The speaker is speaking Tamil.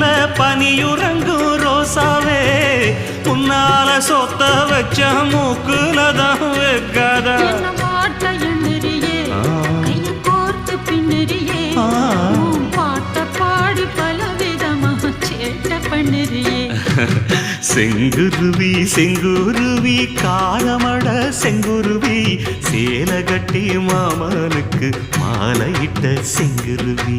மடியில பனியுறங்கும் ரோசாவே உன்னால சொத்த வச்ச மூக்குலதான் வைக்காதா செங்குருவி செங்குருவி காலமட செங்குருவி சேல கட்டி மாமனுக்கு மாலையிட்ட செங்குருவி.